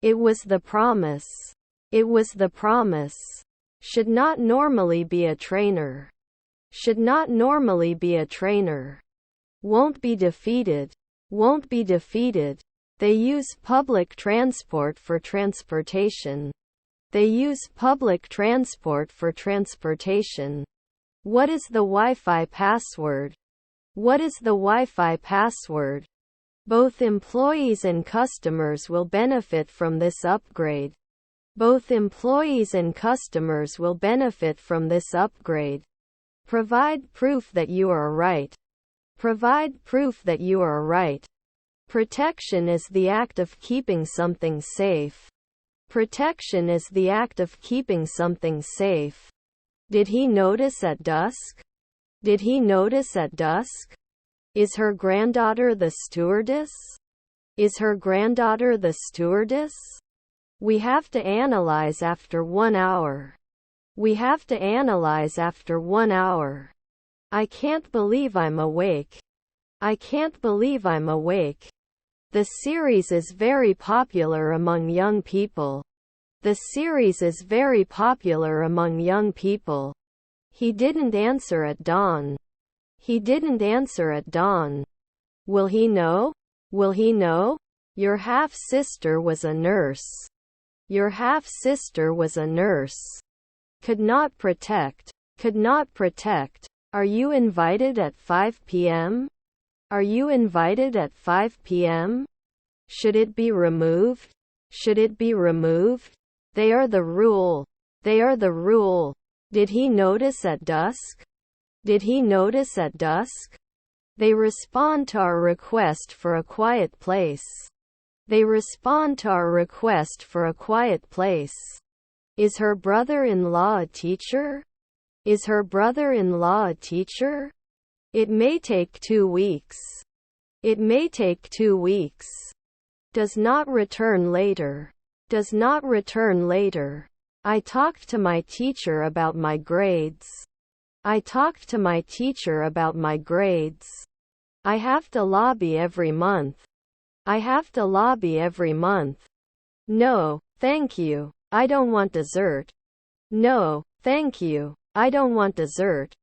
It was the promise. It was the promise. Should not normally be a trainer. Should not normally be a trainer. Won't be defeated. Won't be defeated. They use public transport for transportation. They use public transport for transportation. What is the Wi-Fi password? What is the Wi-Fi password? Both employees and customers will benefit from this upgrade. Both employees and customers will benefit from this upgrade. Provide proof that you are right. Provide proof that you are right. Protection is the act of keeping something safe. Protection is the act of keeping something safe. Did he notice at dusk? Did he notice at dusk? Is her granddaughter the stewardess? Is her granddaughter the stewardess? We have to analyze after 1 hour. We have to analyze after 1 hour. I can't believe I'm awake. I can't believe I'm awake. The series is very popular among young people. The series is very popular among young people. He didn't answer at dawn. He didn't answer at dawn. Will he know? Will he know? Your half-sister was a nurse. Your half-sister was a nurse. Could not protect. Could not protect. Are you invited at 5 p.m.? Are you invited at 5 p.m.? Should it be removed? Should it be removed? They are the rule. They are the rule. Did he notice at dusk? Did he notice at dusk? They respond to our request for a quiet place. They respond to our request for a quiet place. Is her brother-in-law a teacher? Is her brother-in-law a teacher? It may take 2 weeks. It may take 2 weeks. Does not return later. Does not return later. I talked to my teacher about my grades. I talked to my teacher about my grades. I have to lobby every month. I have to lobby every month. No, thank you. I don't want dessert. No, thank you. I don't want dessert.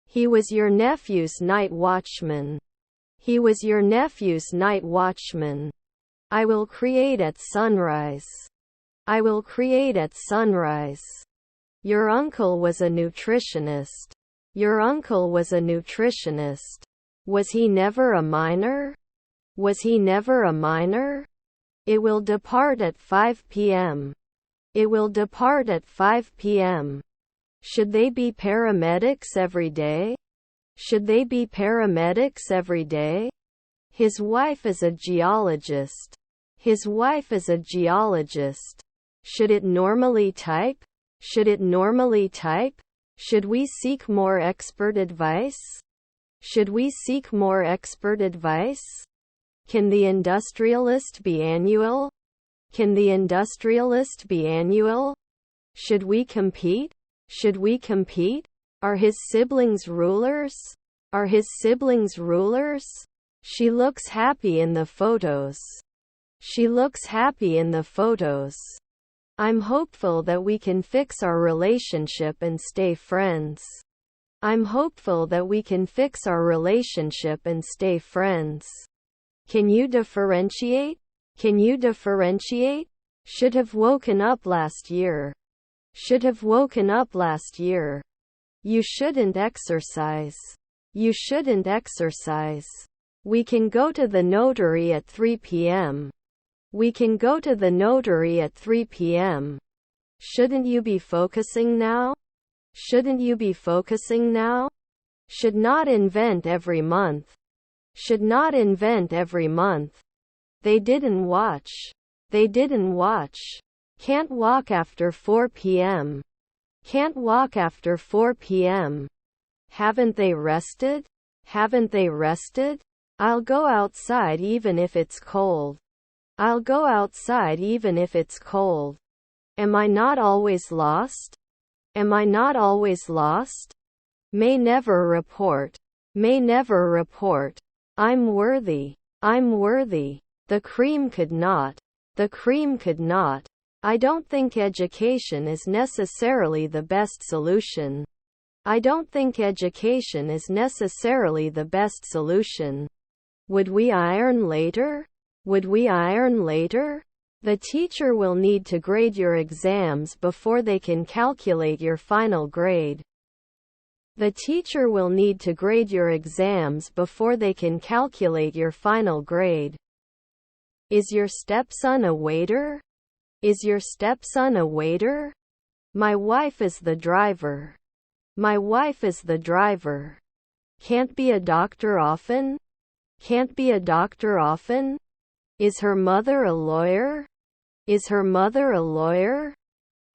He was your nephew's night watchman. He was your nephew's night watchman. I will create at sunrise. I will create at sunrise. Your uncle was a nutritionist. Your uncle was a nutritionist. Was he never a miner? Was he never a miner? It will depart at 5 p.m. It will depart at 5 p.m. Should they be paramedics every day? Should they be paramedics every day? His wife is a geologist. His wife is a geologist. Should it normally type? Should it normally type? Should we seek more expert advice? Should we seek more expert advice? Can the industrialist be annual? Can the industrialist be annual? Should we compete? Should we compete? Are his siblings rulers? Are his siblings rulers? She looks happy in the photos. She looks happy in the photos. I'm hopeful that we can fix our relationship and stay friends. I'm hopeful that we can fix our relationship and stay friends. Can you differentiate? Can you differentiate? Should have woken up last year. Should have woken up last year. You shouldn't exercise. You shouldn't exercise. We can go to the notary at 3 p.m. We can go to the notary at 3 p.m. Shouldn't you be focusing now? Shouldn't you be focusing now? Should not invent every month. Should not invent every month. They didn't watch. They didn't watch. Can't walk after 4 p.m. Can't walk after 4 p.m. Haven't they rested? Haven't they rested? I'll go outside even if it's cold. I'll go outside even if it's cold. Am I not always lost? Am I not always lost? May never report. May never report. I'm worthy. I'm worthy. The cream could not. The cream could not. I don't think education is necessarily the best solution. I don't think education is necessarily the best solution. Would we iron later? Would we iron later? The teacher will need to grade your exams before they can calculate your final grade. The teacher will need to grade your exams before they can calculate your final grade. Is your stepson a waiter? Is your stepson a waiter? My wife is the driver. My wife is the driver. Can't be a doctor often? Can't be a doctor often? Is her mother a lawyer? Is her mother a lawyer?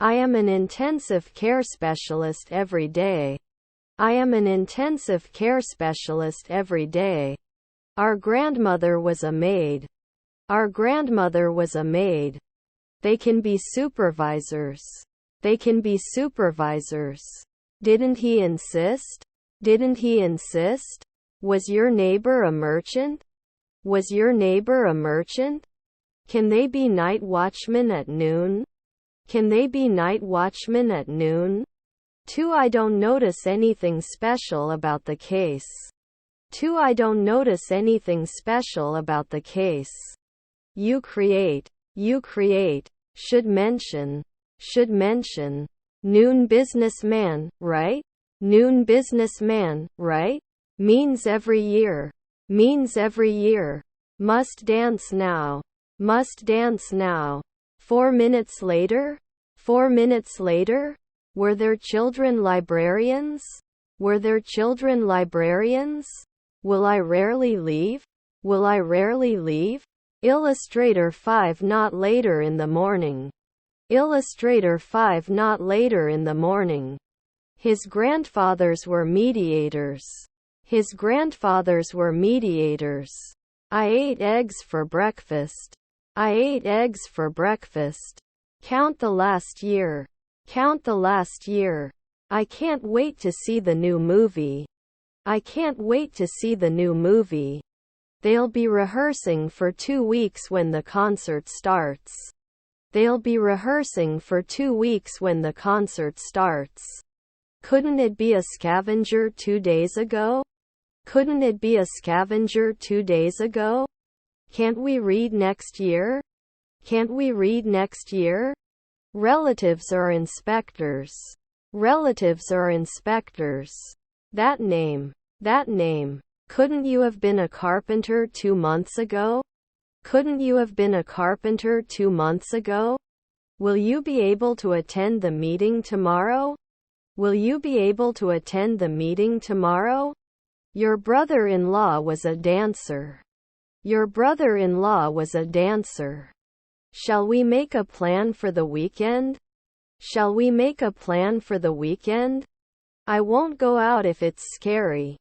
I am an intensive care specialist every day. I am an intensive care specialist every day. Our grandmother was a maid. Our grandmother was a maid. They can be supervisors. They can be supervisors. Didn't he insist? Didn't he insist? Was your neighbor a merchant? Was your neighbor a merchant? Can they be night watchmen at noon? Can they be night watchmen at noon? 2. I don't notice anything special about the case. 2. I don't notice anything special about the case. You create. You create. Should mention. Should mention. Noon businessman, right? Noon businessman, right? Means every year. Means every year. Must dance now. Must dance now. 4 minutes later? 4 minutes later? Were there children librarians? Were there children librarians? Will I rarely leave? Will I rarely leave? Illustrator 5. Not later in the morning. Illustrator 5. Not later in the morning. His grandfathers were mediators. His grandfathers were mediators. I ate eggs for breakfast. I ate eggs for breakfast. Count the last year. Count the last year. I can't wait to see the new movie. I can't wait to see the new movie. They'll be rehearsing for 2 weeks when the concert starts. They'll be rehearsing for 2 weeks when the concert starts. Couldn't it be a scavenger 2 days ago? Couldn't it be a scavenger 2 days ago? Can't we read next year? Can't we read next year? Relatives are inspectors. Relatives are inspectors. That name. That name. Couldn't you have been a carpenter 2 months ago? Couldn't you have been a carpenter 2 months ago? Will you be able to attend the meeting tomorrow? Will you be able to attend the meeting tomorrow? Your brother-in-law was a dancer. Your brother-in-law was a dancer. Shall we make a plan for the weekend? Shall we make a plan for the weekend? I won't go out if it's scary.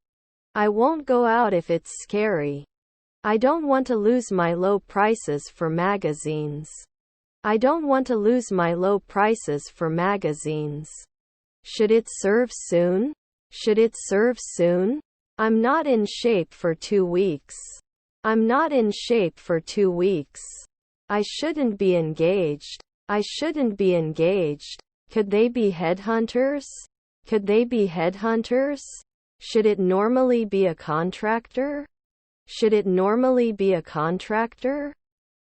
I won't go out if it's scary. I don't want to lose my low prices for magazines. I don't want to lose my low prices for magazines. Should it serve soon? Should it serve soon? I'm not in shape for 2 weeks. I'm not in shape for 2 weeks. I shouldn't be engaged. I shouldn't be engaged. Could they be headhunters? Could they be headhunters? Should it normally be a contractor? Should it normally be a contractor?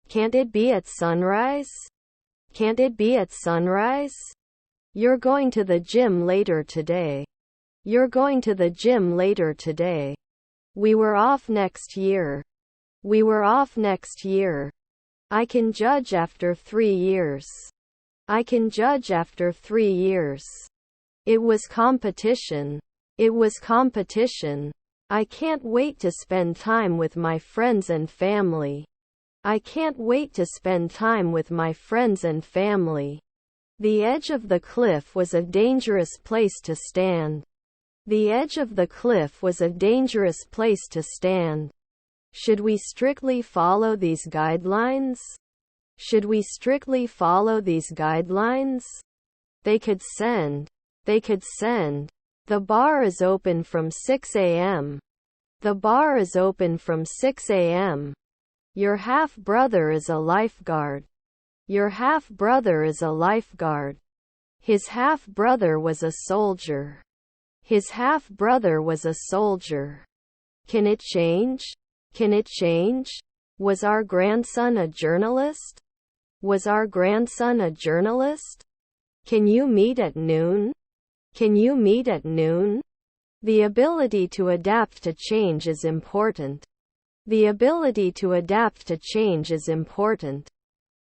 Can't it be at sunrise? Can't it be at sunrise? You're going to the gym later today. You're going to the gym later today. We were off next year. We were off next year. I can judge after 3 years. I can judge after 3 years. It was competition. It was competition. I can't wait to spend time with my friends and family. I can't wait to spend time with my friends and family. The edge of the cliff was a dangerous place to stand. The edge of the cliff was a dangerous place to stand. Should we strictly follow these guidelines? Should we strictly follow these guidelines? They could send. They could send. The bar is open from 6 a.m. The bar is open from 6 a.m. Your half-brother is a lifeguard. Your half-brother is a lifeguard. His half-brother was a soldier. His half-brother was a soldier. Can it change? Can it change? Was our grandson a journalist? Was our grandson a journalist? Can you meet at noon? Can you meet at noon? The ability to adapt to change is important. The ability to adapt to change is important.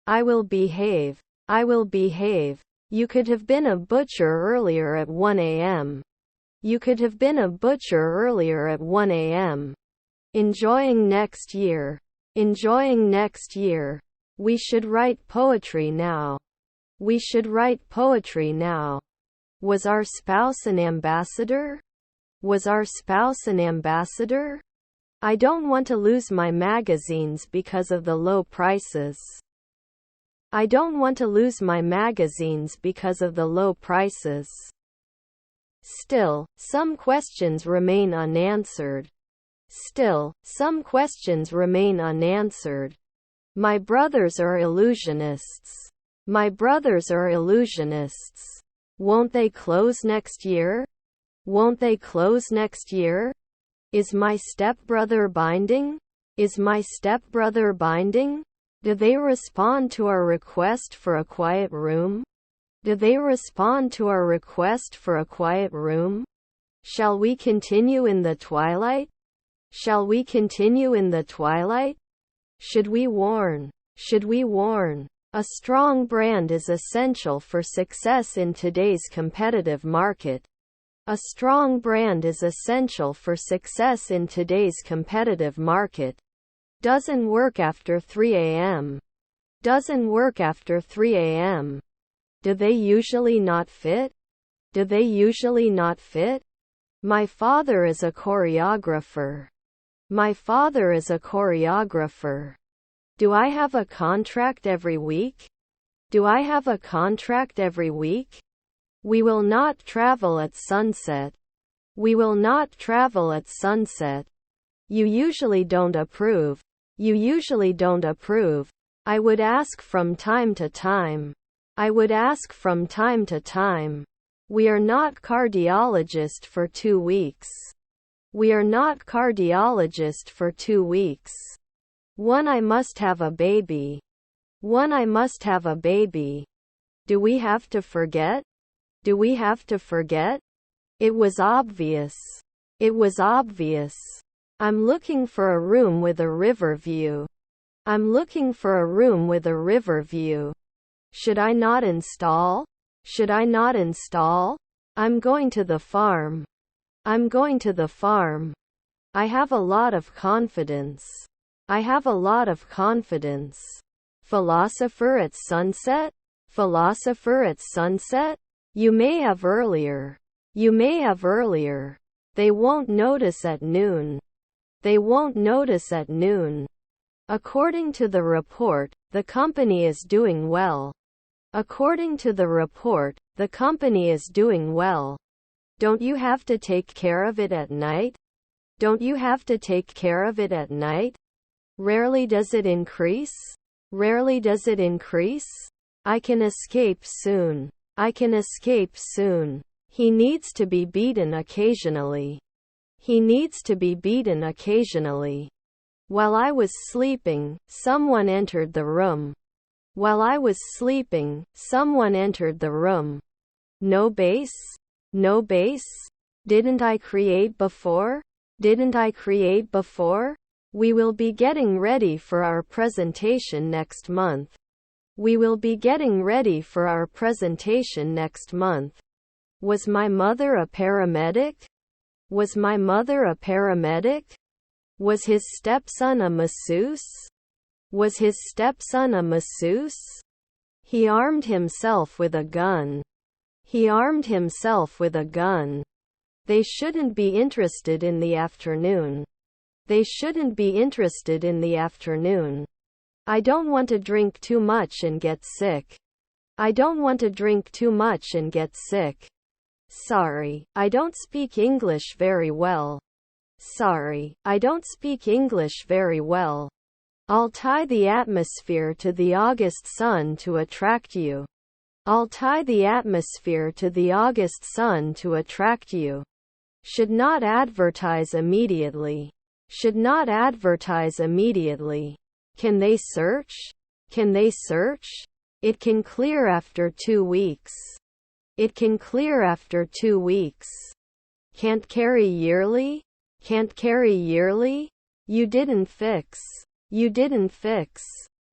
I will behave. I will behave. You could have been a butcher earlier at 1 a.m. You could have been a butcher earlier at 1 a.m. Enjoying next year. Enjoying next year. We should write poetry now. We should write poetry now. Was our spouse an ambassador? Was our spouse an ambassador? I don't want to lose my magazines because of the low prices. I don't want to lose my magazines because of the low prices. Still, some questions remain unanswered. Still, some questions remain unanswered. My brothers are illusionists. My brothers are illusionists. Won't they close next year? Won't they close next year? Is my stepbrother binding? Is my stepbrother binding? Do they respond to our request for a quiet room? Do they respond to our request for a quiet room? Shall we continue in the twilight? Shall we continue in the twilight? Should we warn? Should we warn? A strong brand is essential for success in today's competitive market. A strong brand is essential for success in today's competitive market. Doesn't work after 3 a.m. Doesn't work after 3 a.m. Do they usually not fit? Do they usually not fit? My father is a choreographer. My father is a choreographer. Do I have a contract every week? Do I have a contract every week? We will not travel at sunset. We will not travel at sunset. You usually don't approve. You usually don't approve. I would ask from time to time. I would ask from time to time. We are not cardiologist for 2 weeks. We are not cardiologist for 2 weeks. One, I must have a baby. One, I must have a baby. Do we have to forget? Do we have to forget? It was obvious. It was obvious. I'm looking for a room with a river view. I'm looking for a room with a river view. Should I not install? Should I not install? I'm going to the farm. I'm going to the farm. I have a lot of confidence. I have a lot of confidence. Philosopher at sunset? Philosopher at sunset? You may have earlier. You may have earlier. They won't notice at noon. They won't notice at noon. According to the report, the company is doing well. According to the report, the company is doing well. Don't you have to take care of it at night? Don't you have to take care of it at night? Rarely does it increase? Rarely does it increase? I can escape soon. I can escape soon. He needs to be beaten occasionally. He needs to be beaten occasionally. While I was sleeping, someone entered the room. While I was sleeping, someone entered the room. No base? No base? Didn't I create before? Didn't I create before? We will be getting ready for our presentation next month. We will be getting ready for our presentation next month. Was my mother a paramedic? Was my mother a paramedic? Was his stepson a masseuse? Was his stepson a masseuse? He armed himself with a gun. He armed himself with a gun. They shouldn't be interested in the afternoon. They shouldn't be interested in the afternoon. I don't want to drink too much and get sick. I don't want to drink too much and get sick. Sorry, I don't speak English very well. Sorry, I don't speak English very well. I'll tie the atmosphere to the August sun to attract you. I'll tie the atmosphere to the August sun to attract you. Should not advertise immediately. Should not advertise immediately. Can they search? Can they search? It can clear after 2 weeks. It can clear after 2 weeks. Can't carry yearly? Can't carry yearly? You didn't fix. You didn't fix.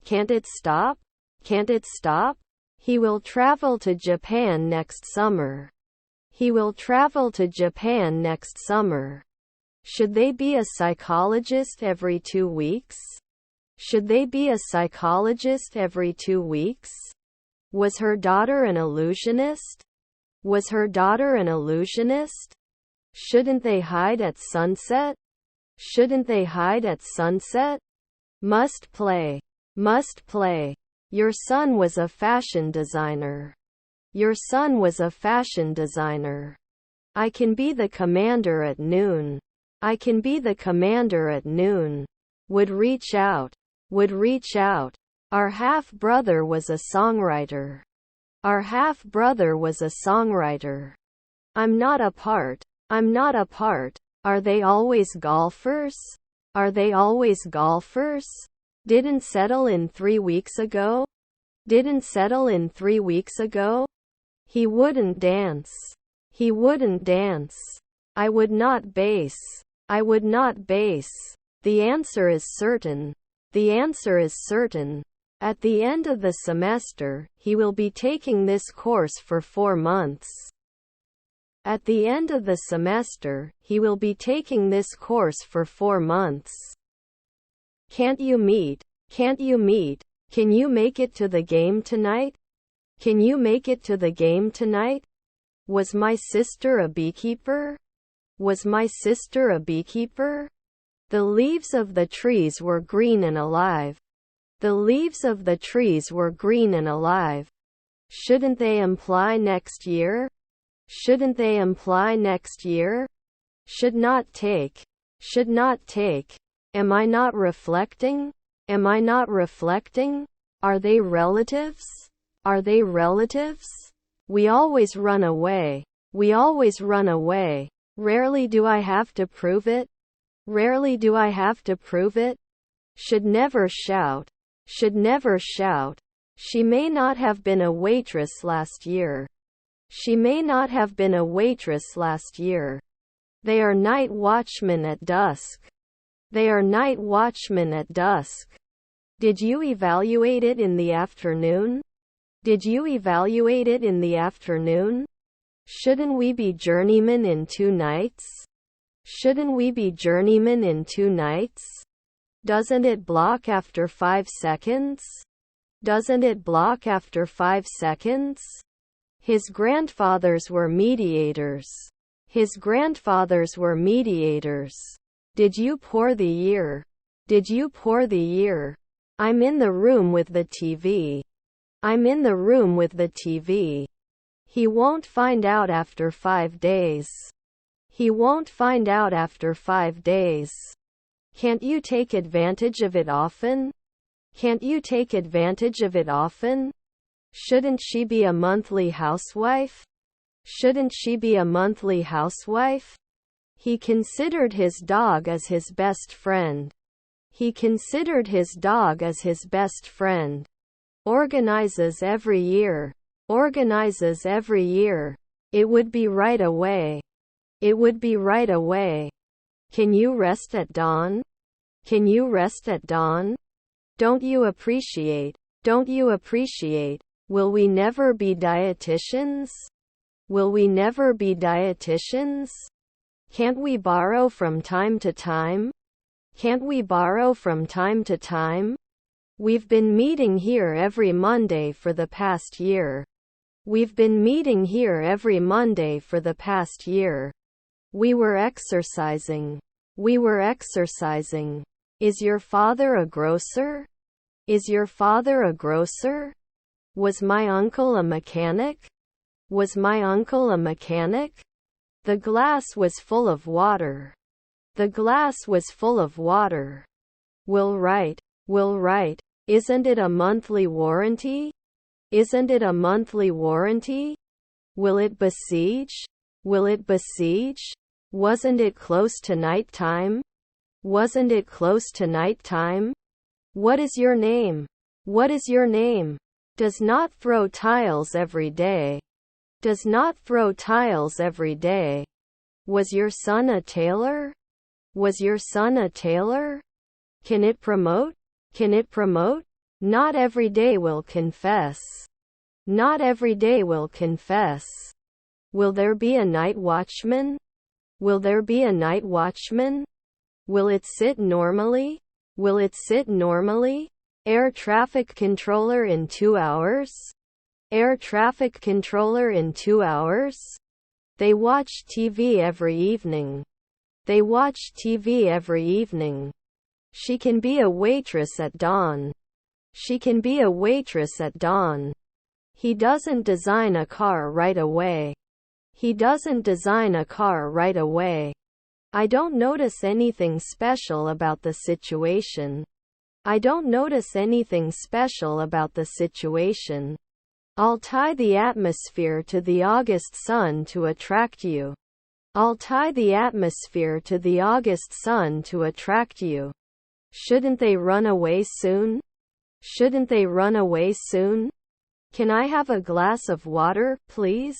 Can't it stop? Can't it stop? He will travel to Japan next summer. He will travel to Japan next summer. Should they be a psychologist every 2 weeks? Should they be a psychologist every 2 weeks? Was her daughter an illusionist? Was her daughter an illusionist? Shouldn't they hide at sunset? Shouldn't they hide at sunset? Must play. Must play. Your son was a fashion designer. Your son was a fashion designer. I can be the commander at noon. I can be the commander at noon. Would reach out. Would reach out. Our half-brother was a songwriter. Our half-brother was a songwriter. I'm not a part. I'm not a part. Are they always golfers? Are they always golfers? Didn't settle in 3 weeks ago? Didn't settle in 3 weeks ago? He wouldn't dance. He wouldn't dance. I would not base. I would not base. The answer is certain. The answer is certain. At the end of the semester, he will be taking this course for 4 months. At the end of the semester, he will be taking this course for 4 months. Can't you meet? Can't you meet? Can you make it to the game tonight? Can you make it to the game tonight? Was my sister a beekeeper? Was my sister a beekeeper? The leaves of the trees were green and alive. The leaves of the trees were green and alive. Shouldn't they imply next year? Shouldn't they imply next year? Should not take. Should not take. Am I not reflecting? Am I not reflecting? Are they relatives? Are they relatives? We always run away. We always run away. Rarely do I have to prove it. Rarely do I have to prove it. Should never shout. Should never shout. She may not have been a waitress last year. She may not have been a waitress last year. They are night watchmen at dusk. They are night watchmen at dusk. Did you evaluate it in the afternoon? Did you evaluate it in the afternoon? Shouldn't we be journeymen in 2 nights? Shouldn't we be journeymen in 2 nights? Doesn't it block after 5 seconds? Doesn't it block after 5 seconds? His grandfathers were mediators. His grandfathers were mediators. Did you pour the year? Did you pour the year? I'm in the room with the TV. I'm in the room with the TV. He won't find out after 5 days. He won't find out after 5 days. Can't you take advantage of it often? Can't you take advantage of it often? Shouldn't she be a monthly housewife? Shouldn't she be a monthly housewife? He considered his dog as his best friend. He considered his dog as his best friend. Organizes every year. Organizes every year. It would be right away. It would be right away. Can you rest at dawn? Can you rest at dawn? Don't you appreciate? Don't you appreciate? Will we never be dietitians? Will we never be dietitians? Can't we borrow from time to time? Can't we borrow from time to time? We've been meeting here every Monday for the past year. We've been meeting here every Monday for the past year. We were exercising. We were exercising. Is your father a grocer? Is your father a grocer? Was my uncle a mechanic? Was my uncle a mechanic? The glass was full of water. The glass was full of water. Will write. Will write. Isn't it a monthly warranty? Isn't it a monthly warranty? Will it besiege? Will it besiege? Wasn't it close to night time? Wasn't it close to night time? What is your name? What is your name? Does not throw tiles every day. Does not throw tiles every day. Was your son a tailor? Was your son a tailor? Can it promote? Can it promote? Not every day will confess. Not every day will confess. Will there be a night watchman? Will there be a night watchman? Will it sit normally? Will it sit normally? Air traffic controller in 2 hours? Air traffic controller in 2 hours? They watch TV every evening. They watch TV every evening. She can be a waitress at dawn. She can be a waitress at dawn. He doesn't design a car right away. He doesn't design a car right away. I don't notice anything special about the situation. I don't notice anything special about the situation. I'll tie the atmosphere to the August sun to attract you. I'll tie the atmosphere to the August sun to attract you. Shouldn't they run away soon? Shouldn't they run away soon? Can I have a glass of water, please?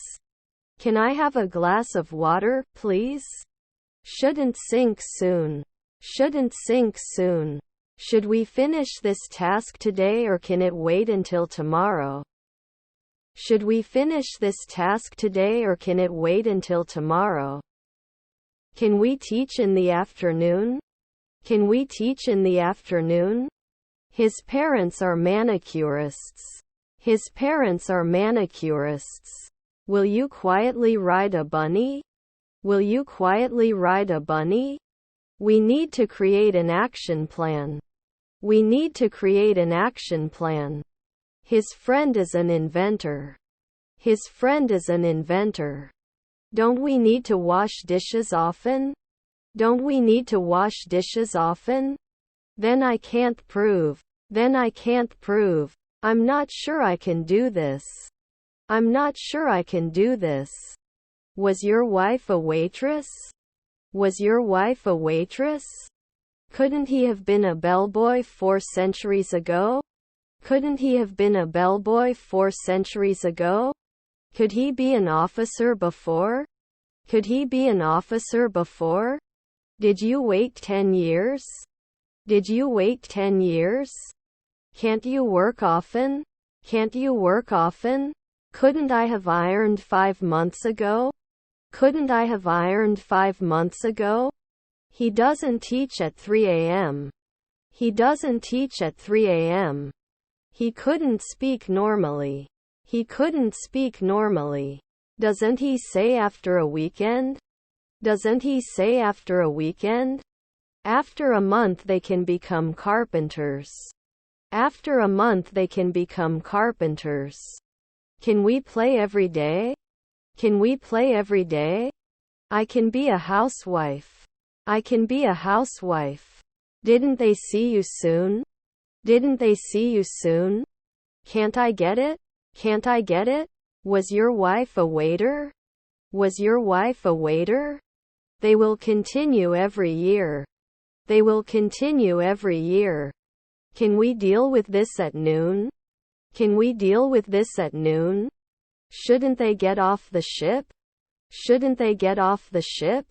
Can I have a glass of water, please? Shouldn't sink soon. Shouldn't sink soon. Should we finish this task today or can it wait until tomorrow? Should we finish this task today or can it wait until tomorrow? Can we teach in the afternoon? Can we teach in the afternoon? His parents are manicurists. His parents are manicurists. Will you quietly ride a bunny? Will you quietly ride a bunny? We need to create an action plan. We need to create an action plan. His friend is an inventor. His friend is an inventor. Don't we need to wash dishes often? Don't we need to wash dishes often? Then I can't prove. Then I can't prove. I'm not sure I can do this. I'm not sure I can do this. Was your wife a waitress? Was your wife a waitress? Couldn't he have been a bellboy 4 centuries ago? Couldn't he have been a bellboy 4 centuries ago? Could he be an officer before? Could he be an officer before? Did you wait 10 years? Did you wait 10 years? Can't you work often? Can't you work often? Couldn't I have ironed 5 months ago? Couldn't I have ironed 5 months ago? He doesn't teach at 3 a.m. He doesn't teach at 3 a.m. He couldn't speak normally. He couldn't speak normally. Doesn't he say after a weekend? Doesn't he say after a weekend? After a month they can become carpenters. After a month they can become carpenters. Can we play every day? Can we play every day? I can be a housewife. I can be a housewife. Didn't they see you soon? Didn't they see you soon? Can't I get it? Can't I get it? Was your wife a waiter? Was your wife a waiter? They will continue every year. They will continue every year. Can we deal with this at noon? Can we deal with this at noon? Shouldn't they get off the ship? Shouldn't they get off the ship?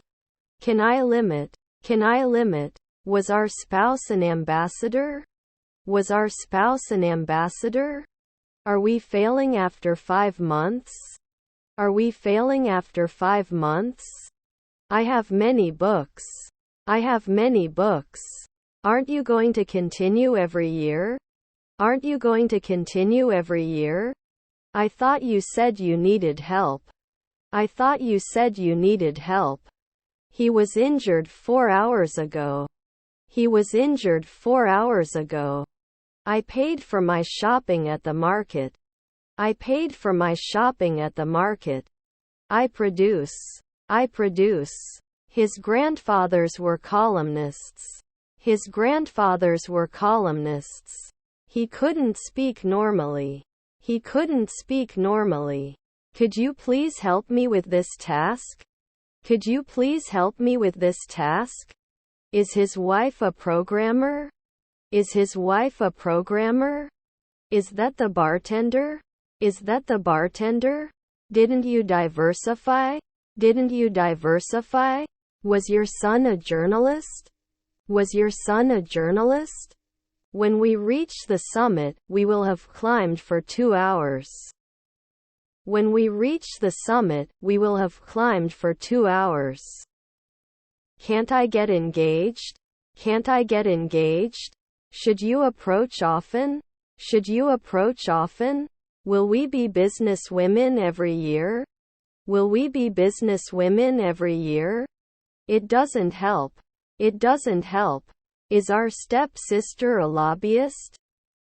Can I limit? Can I limit? Was our spouse an ambassador? Was our spouse an ambassador? Are we failing after 5 months? Are we failing after 5 months? I have many books. I have many books. Aren't you going to continue every year? Aren't you going to continue every year? I thought you said you needed help. I thought you said you needed help. He was injured 4 hours ago. He was injured 4 hours ago. I paid for my shopping at the market. I paid for my shopping at the market. I produce. I produce. His grandfathers were columnists. His grandfathers were columnists. He couldn't speak normally. He couldn't speak normally. Could you please help me with this task? Could you please help me with this task? Is his wife a programmer? Is his wife a programmer? Is that the bartender? Is that the bartender? Didn't you diversify? Didn't you diversify? Was your son a journalist? Was your son a journalist? When we reach the summit, we will have climbed for 2 hours. When we reach the summit, we will have climbed for 2 hours. Can't I get engaged? Can't I get engaged? Should you approach often? Should you approach often? Will we be business women every year? Will we be business women every year? It doesn't help. It doesn't help. Is our stepsister a lobbyist?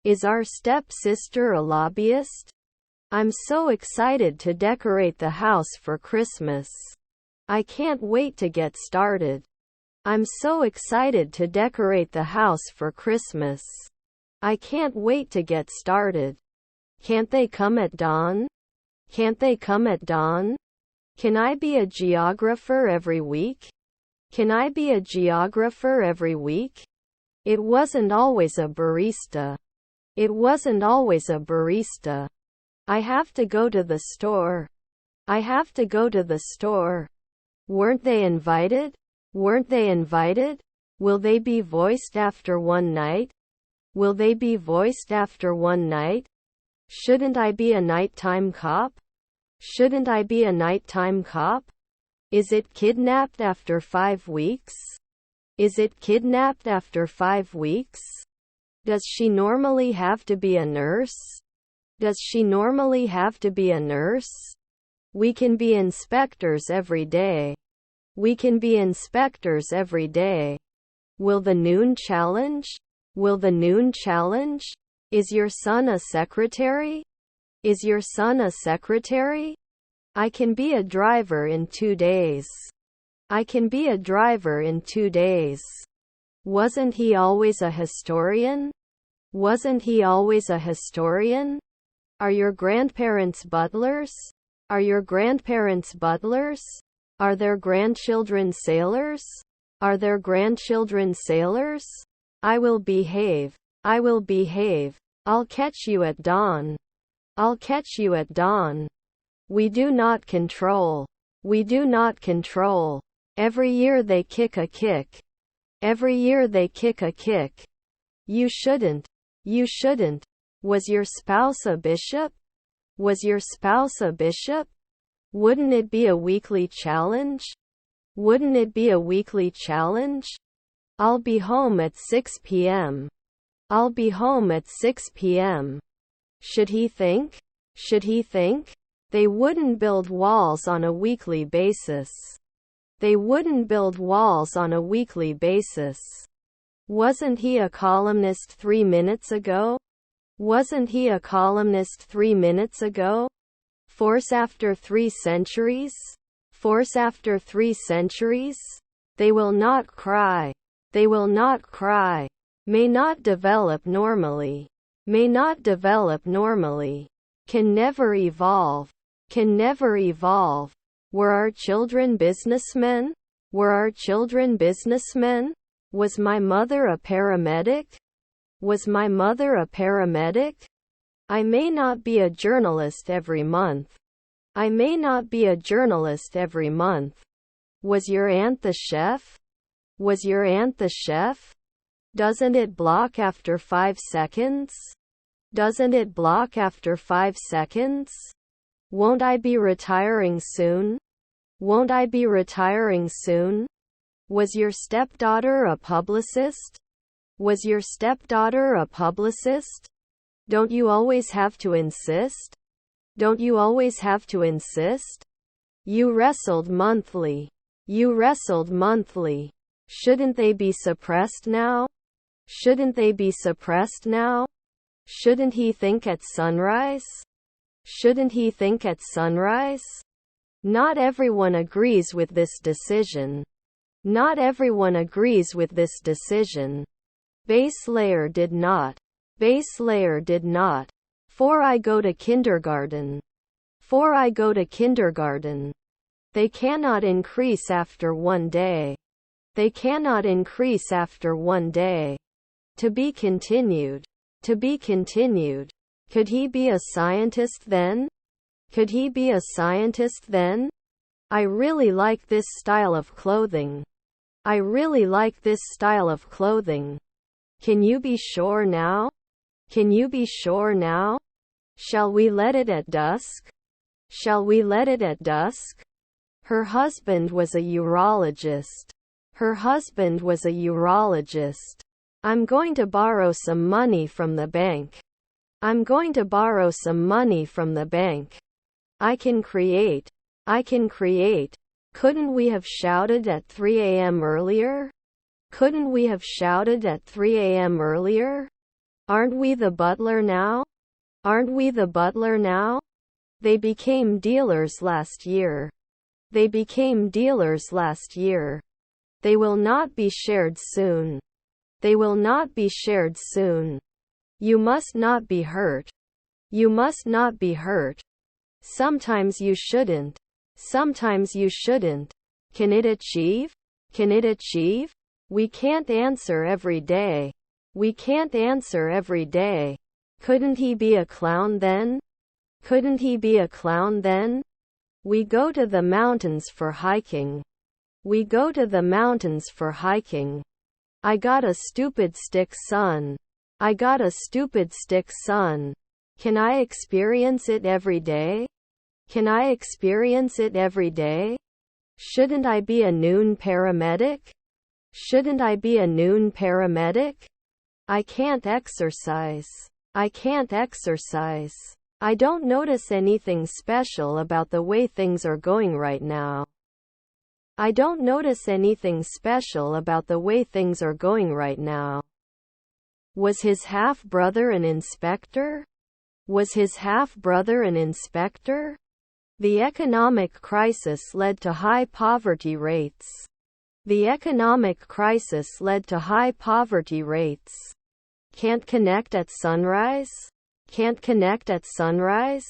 Is our stepsister a lobbyist? I'm so excited to decorate the house for Christmas. I can't wait to get started. I'm so excited to decorate the house for Christmas. I can't wait to get started. Can't they come at dawn? Can't they come at dawn? Can I be a geographer every week? Can I be a geographer every week? It wasn't always a barista. It wasn't always a barista. I have to go to the store. I have to go to the store. Weren't they invited? Weren't they invited? Will they be voiced after one night? Will they be voiced after one night? Shouldn't I be a nighttime cop? Shouldn't I be a nighttime cop? Is it kidnapped after 5 weeks? Is it kidnapped after 5 weeks? Does she normally have to be a nurse? Does she normally have to be a nurse? We can be inspectors every day. We can be inspectors every day. Will the noon challenge? Will the noon challenge? Is your son a secretary? Is your son a secretary? I can be a driver in 2 days. I can be a driver in 2 days. Wasn't he always a historian? Wasn't he always a historian? Are your grandparents butlers? Are your grandparents butlers? Are their grandchildren sailors? Are their grandchildren sailors? I will behave. I will behave. I'll catch you at dawn. I'll catch you at dawn. We do not control. We do not control. Every year they kick a kick. Every year they kick a kick. You shouldn't. You shouldn't. Was your spouse a bishop? Was your spouse a bishop? Wouldn't it be a weekly challenge? Wouldn't it be a weekly challenge? I'll be home at 6 p.m. I'll be home at 6 p.m. Should he think? Should he think? They wouldn't build walls on a weekly basis. They wouldn't build walls on a weekly basis. Wasn't he a columnist 3 minutes ago? Wasn't he a columnist 3 minutes ago? Force after 3 centuries? Force after 3 centuries? They will not cry. They will not cry. May not develop normally. May not develop normally. Can never evolve. Can never evolve. Were our children businessmen? Were our children businessmen? Was my mother a paramedic? Was my mother a paramedic? I may not be a journalist every month. I may not be a journalist every month. Was your aunt the chef? Was your aunt the chef? Doesn't it block after 5 seconds? Doesn't it block after 5 seconds? Won't I be retiring soon? Won't I be retiring soon? Was your stepdaughter a publicist? Was your stepdaughter a publicist? Don't you always have to insist? Don't you always have to insist? You wrestled monthly. You wrestled monthly. Shouldn't they be suppressed now? Shouldn't they be suppressed now? Shouldn't he think at sunrise? Shouldn't he think at sunrise? Not everyone agrees with this decision. Not everyone agrees with this decision. Base layer did not. Base layer did not. For I go to kindergarten. For I go to kindergarten. They cannot increase after one day. They cannot increase after one day. To be continued. To be continued. Could he be a scientist then? Could he be a scientist then? I really like this style of clothing. I really like this style of clothing. Can you be sure now? Can you be sure now? Shall we let it at dusk? Shall we let it at dusk? Her husband was a urologist. Her husband was a urologist. I'm going to borrow some money from the bank. I'm going to borrow some money from the bank. I can create. I can create. Couldn't we have shouted at 3 a.m. earlier? Couldn't we have shouted at 3 a.m. earlier? Aren't we the butler now? Aren't we the butler now? They became dealers last year. They became dealers last year. They will not be shared soon. They will not be shared soon. You must not be hurt. You must not be hurt. Sometimes you shouldn't. Sometimes you shouldn't. Can it achieve? Can it achieve? We can't answer every day. We can't answer every day. Couldn't he be a clown then? Couldn't he be a clown then? We go to the mountains for hiking. We go to the mountains for hiking. I got a stupid stick, son. I got a stupid stick, son. Can I experience it every day? Can I experience it every day? Shouldn't I be a noon paramedic? Shouldn't I be a noon paramedic? I can't exercise. I can't exercise. I don't notice anything special about the way things are going right now. I don't notice anything special about the way things are going right now. Was his half-brother an inspector? Was his half-brother an inspector? The economic crisis led to high poverty rates. The economic crisis led to high poverty rates. Can't connect at sunrise? Can't connect at sunrise?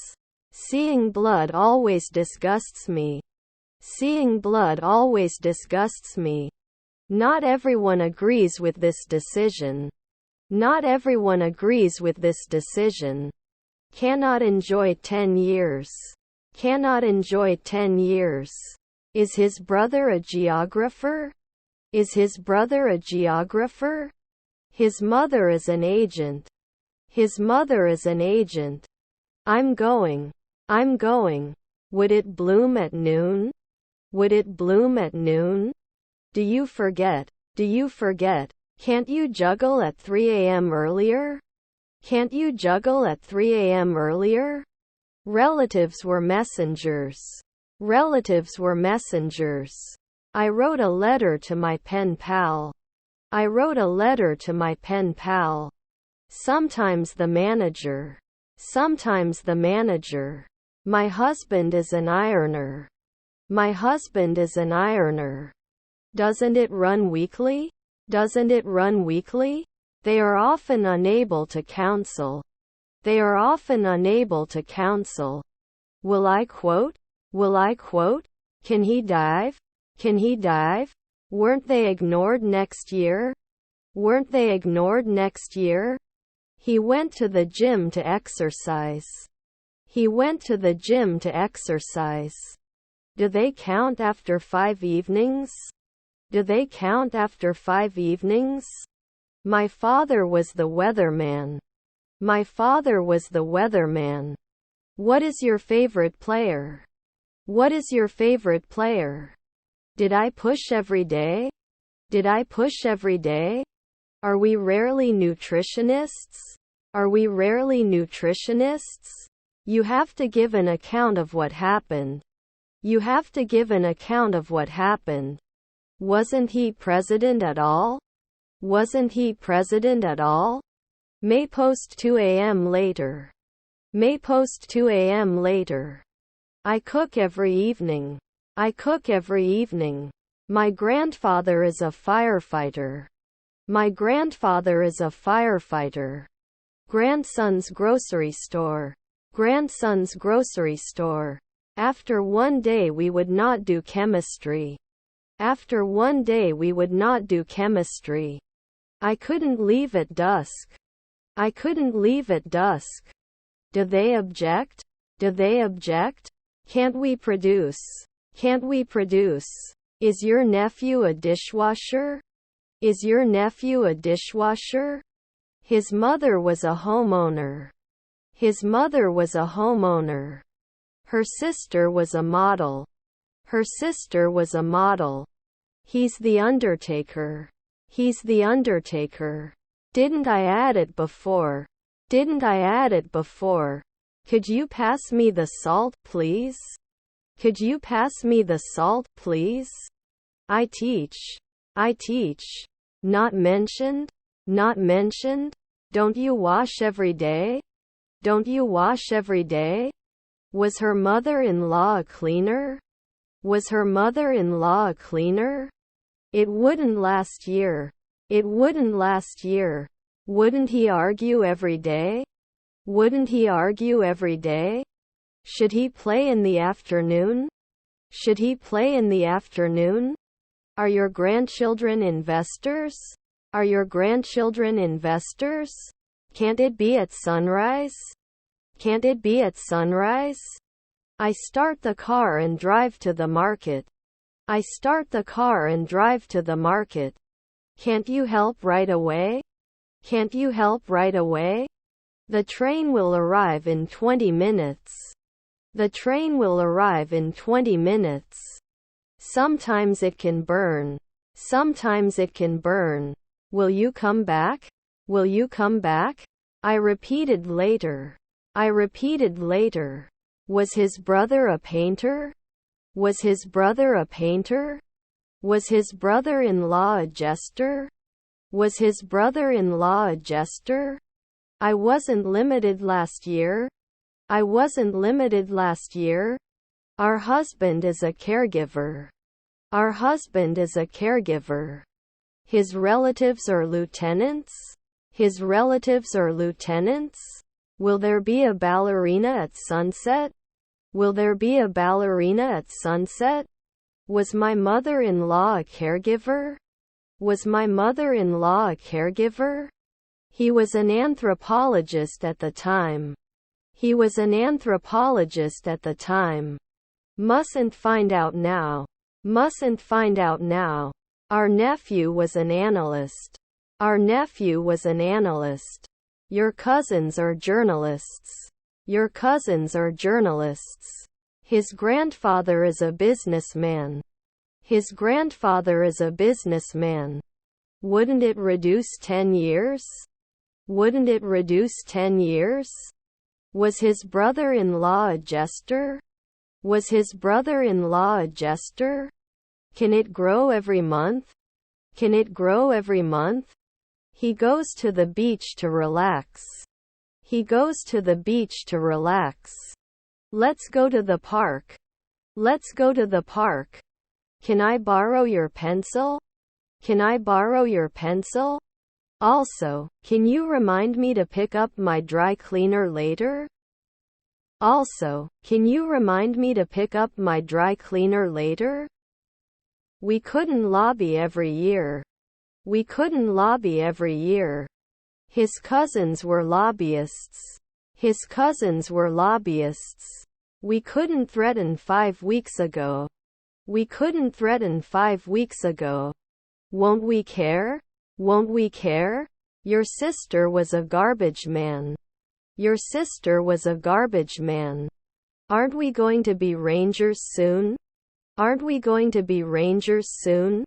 Seeing blood always disgusts me. Seeing blood always disgusts me. Not everyone agrees with this decision. Not everyone agrees with this decision. Cannot enjoy 10 years. Cannot enjoy 10 years. Is his brother a geographer? Is his brother a geographer? His mother is an agent. His mother is an agent. I'm going. I'm going. Would it bloom at noon? Would it bloom at noon? Do you forget? Do you forget? Can't you juggle at 3 a.m. earlier? Can't you juggle at 3 a.m. earlier? Relatives were messengers. Relatives were messengers. I wrote a letter to my pen pal. I wrote a letter to my pen pal. Sometimes the manager. Sometimes the manager. My husband is an ironer. My husband is an ironer. Doesn't it run weekly? Doesn't it run weekly? They are often unable to counsel. They are often unable to counsel. Will I quote? Will I quote? Can he dive? Can he dive? Weren't they ignored next year? Weren't they ignored next year? He went to the gym to exercise. He went to the gym to exercise. Do they count after 5 evenings? Do they count after 5 evenings? My father was the weatherman. My father was the weatherman. What is your favorite player? What is your favorite player? Did I push every day? Did I push every day? Are we rarely nutritionists? Are we rarely nutritionists? You have to give an account of what happened. You have to give an account of what happened. Wasn't he president at all? Wasn't he president at all? May post 2 a.m. later. May post 2 a.m. later. I cook every evening. I cook every evening. My grandfather is a firefighter. My grandfather is a firefighter. Grandson's grocery store. Grandson's grocery store. After one day we would not do chemistry. After one day we would not do chemistry. I couldn't leave at dusk. I couldn't leave at dusk. Do they object? Do they object? Can't we produce? Can't we produce? Is your nephew a dishwasher? Is your nephew a dishwasher? His mother was a homeowner. His mother was a homeowner. Her sister was a model. Her sister was a model. He's the undertaker. He's the undertaker. Didn't I add it before? Didn't I add it before? Could you pass me the salt, please? Could you pass me the salt, please? I teach. I teach. Not mentioned? Not mentioned? Don't you wash every day? Don't you wash every day? Was her mother-in-law a cleaner? Was her mother-in-law a cleaner? It wouldn't last year. It wouldn't last year. Wouldn't he argue every day? Wouldn't he argue every day? Should he play in the afternoon? Should he play in the afternoon? Are your grandchildren investors? Are your grandchildren investors? Can't it be at sunrise? Can't it be at sunrise? I start the car and drive to the market. I start the car and drive to the market. Can't you help right away? Can't you help right away? The train will arrive in 20 minutes. The train will arrive in 20 minutes. Sometimes it can burn. Sometimes it can burn. Will you come back? Will you come back? I repeated later. I repeated later. Was his brother a painter? Was his brother a painter? Was his brother-in-law a jester? Was his brother-in-law a jester? I wasn't limited last year. I wasn't limited last year. Our husband is a caregiver. Our husband is a caregiver. His relatives are lieutenants. His relatives are lieutenants. Will there be a ballerina at sunset? Will there be a ballerina at sunset? Was my mother-in-law a caregiver? Was my mother-in-law a caregiver? He was an anthropologist at the time. He was an anthropologist at the time. Mustn't find out now. Mustn't find out now. Our nephew was an analyst. Our nephew was an analyst. Your cousins are journalists. Your cousins are journalists. His grandfather is a businessman. His grandfather is a businessman. Wouldn't it reduce 10 years? Wouldn't it reduce 10 years? Was his brother-in-law a jester? Was his brother-in-law a jester? Can it grow every month? Can it grow every month? He goes to the beach to relax. He goes to the beach to relax. Let's go to the park. Let's go to the park. Can I borrow your pencil? Can I borrow your pencil? Also, can you remind me to pick up my dry cleaner later? Also, can you remind me to pick up my dry cleaner later? We couldn't lobby every year. We couldn't lobby every year. His cousins were lobbyists. His cousins were lobbyists. We couldn't threaten 5 weeks ago. We couldn't threaten 5 weeks ago. Won't we care? Won't we care? Your sister was a garbage man. Your sister was a garbage man. Aren't we going to be rangers soon? Aren't we going to be rangers soon?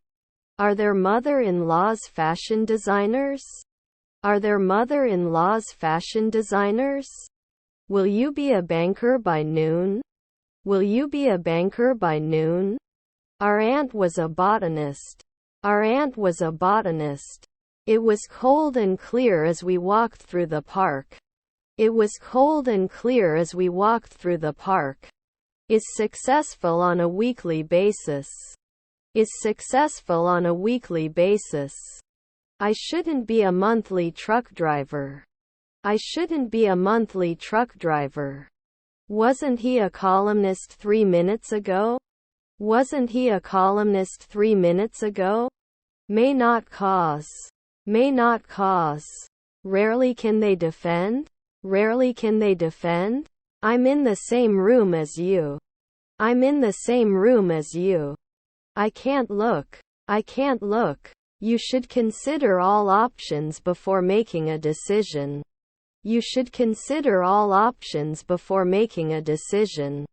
Are their mother-in-laws fashion designers? Are their mother-in-laws fashion designers? Will you be a banker by noon? Will you be a banker by noon? Our aunt was a botanist. Our aunt was a botanist. It was cold and clear as we walked through the park. It was cold and clear as we walked through the park. Is successful on a weekly basis. is successful on a weekly basis. I shouldn't be a monthly truck driver. I shouldn't be a monthly truck driver. Wasn't he a columnist 3 minutes ago? Wasn't he a columnist 3 minutes ago? May not cause. May not cause. Rarely can they defend? Rarely can they defend? I'm in the same room as you. I'm in the same room as you. I can't look. I can't look. You should consider all options before making a decision. You should consider all options before making a decision.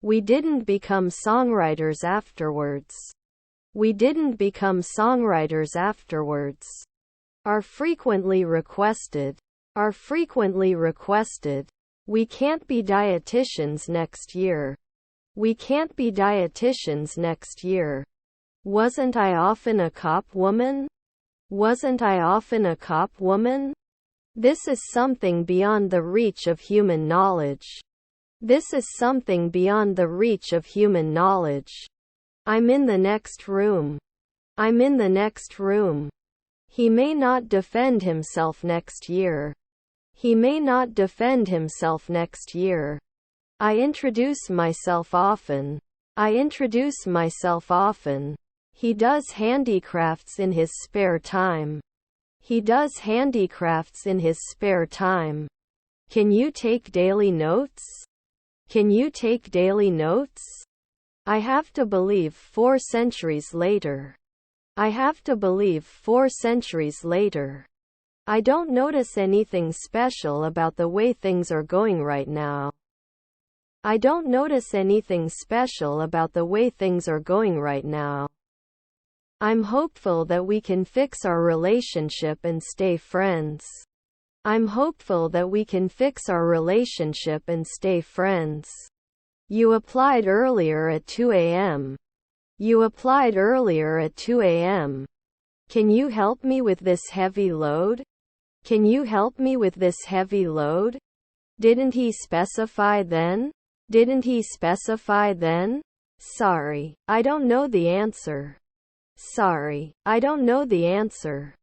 We didn't become songwriters afterwards. We didn't become songwriters afterwards. Are frequently requested. Are frequently requested. We can't be dietitians next year. We can't be dietitians next year. Wasn't I often a cop woman? Wasn't I often a cop woman? This is something beyond the reach of human knowledge. This is something beyond the reach of human knowledge. I'm in the next room. I'm in the next room. He may not defend himself next year. He may not defend himself next year. I introduce myself often. I introduce myself often. He does handicrafts in his spare time. He does handicrafts in his spare time. Can you take daily notes? Can you take daily notes? I have to believe 4 centuries later. I have to believe 4 centuries later. I don't notice anything special about the way things are going right now. I don't notice anything special about the way things are going right now. I'm hopeful that we can fix our relationship and stay friends. I'm hopeful that we can fix our relationship and stay friends. You applied earlier at 2 a.m. You applied earlier at 2 a.m. Can you help me with this heavy load? Can you help me with this heavy load? Didn't he specify then? Didn't he specify then? Sorry, I don't know the answer. Sorry, I don't know the answer.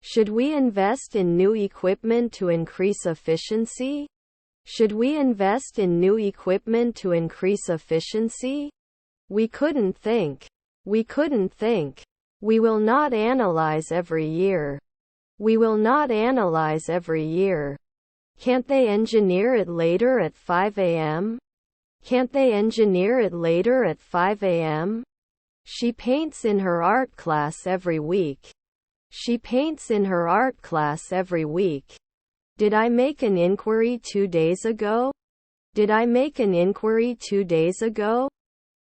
Should we invest in new equipment to increase efficiency? Should we invest in new equipment to increase efficiency? We couldn't think. We couldn't think. We will not analyze every year. We will not analyze every year. Can't they engineer it later at 5 a.m.? Can't they engineer it later at 5 a.m.? She paints in her art class every week. She paints in her art class every week. Did I make an inquiry 2 days ago? Did I make an inquiry 2 days ago?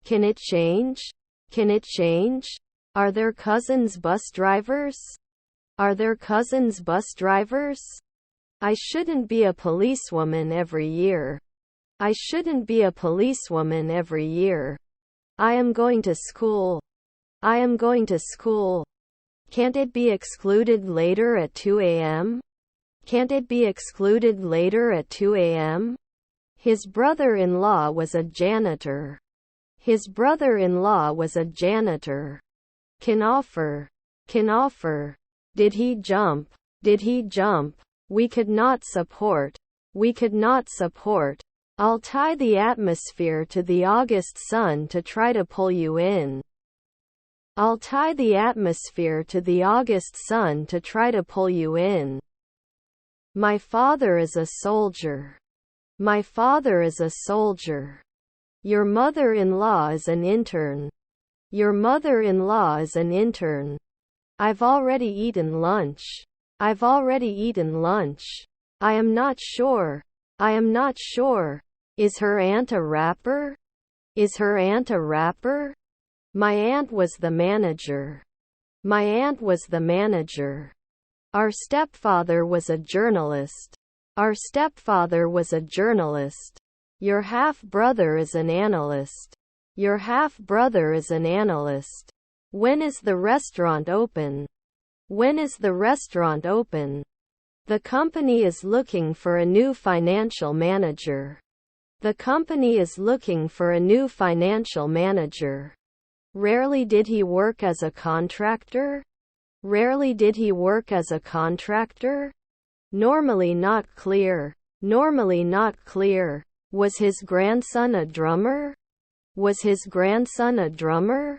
Can it change? Can it change? Are their cousins bus drivers? Are their cousins bus drivers? I shouldn't be a policewoman every year. I shouldn't be a policewoman every year. I am going to school. I am going to school. Can't it be excluded later at 2 a.m.? Can't it be excluded later at 2 a.m.? His brother-in-law was a janitor. His brother-in-law was a janitor. Can offer. Can offer. Did he jump? Did he jump? We could not support. We could not support. I'll tie the atmosphere to the August sun to try to pull you in. I'll tie the atmosphere to the August sun to try to pull you in. My father is a soldier. My father is a soldier. Your mother-in-law is an intern. Your mother-in-law is an intern. I've already eaten lunch. I've already eaten lunch. I am not sure. I am not sure. Is her aunt a rapper? Is her aunt a rapper? My aunt was the manager. My aunt was the manager. Our stepfather was a journalist. Our stepfather was a journalist. Your half-brother is an analyst. Your half-brother is an analyst. When is the restaurant open? When is the restaurant open? The company is looking for a new financial manager. The company is looking for a new financial manager. Rarely did he work as a contractor? Rarely did he work as a contractor? Normally not clear. Normally not clear. Was his grandson a drummer? Was his grandson a drummer?